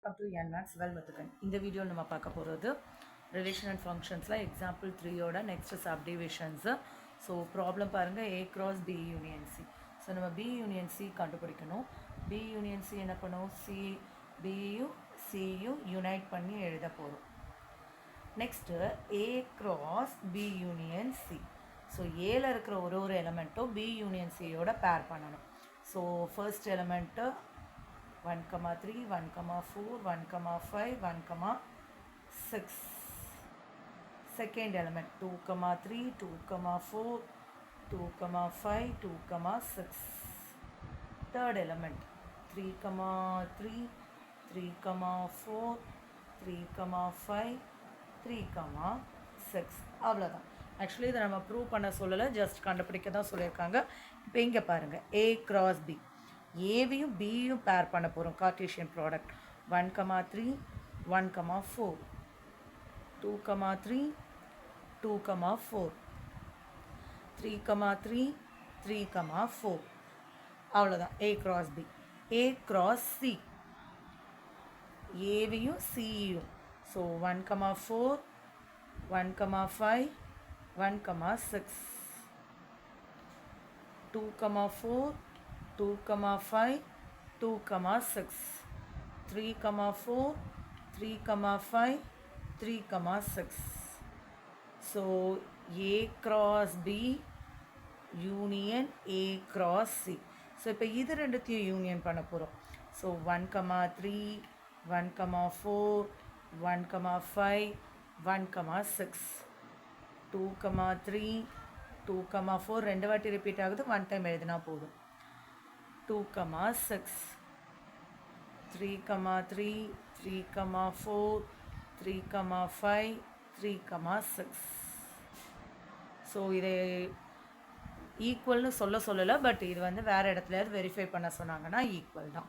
Welcome to NMAX Velmuthukan. In the video நம்ம பார்க்க போகிறது ரிலேஷன் அண்ட் ஃபங்க்ஷன்ஸில் எக்ஸாம்பிள் 3யோட நெக்ஸ்ட் சப்டிவிஷன்ஸு. ஸோ ப்ராப்ளம் பாருங்கள், A cross B union C. So நம்ம B union C கண்டுபிடிக்கணும். B union C என்ன பண்ணுவோம், பியும் சியும் யுனைட் பண்ணி எழுத போகிறோம். Next A cross B union C. So ஏல இருக்கிற ஒரு எலமெண்ட்டும் B union Cயோட பேர் பண்ணணும். So first element 1, 3, 1, 4, 1, 5, 1, 6. Second element 2, 3, 2, 4, 2, 5, 2, 6. Third element 3, 3, 3, 4, 3, 5, 3, 6. அவ்வளோதான். ஆக்சுவலி இதை நம்ம ப்ரூவ் பண்ண சொல்லலை, ஜஸ்ட் கண்டுபிடிக்க தான் சொல்லியிருக்காங்க. இப்போ இங்கே பாருங்கள், A cross B. ஏவையும் பியும் பேர் பண்ண போகிறோம். Cartesian product 1, 3, 1, 4, 2, 3, 2, 4, 3, 3, 3, 4. அவ்வளோதான். A cross B. A cross C. ஏவையும் சியும். So 1, 4, 1, 5, 1, 6, 2, 4, 2, 5, 2, 6, 3, 4, 3, 5, 3, 6. So A cross B union A cross C. So இப்போ இது ரெண்டுத்தையும் யூனியன் பண்ண போகிறோம். ஸோ 1, 3, 1, 4, 1, 5, 1, 6, 2, 3, 2, 4 ரெண்டு வாட்டி ரிப்பீட் ஆகுது, ஒன் டைம் எழுதினா போதும். 2, 6, 3, 3, 3, 4, 3, 5, 3, 6. ஸோ இதை ஈக்குவல்னு சொல்லலை, பட் இது வந்து வேறு இடத்துலையாவது வெரிஃபை பண்ண சொன்னாங்கன்னா ஈக்குவல் தான்.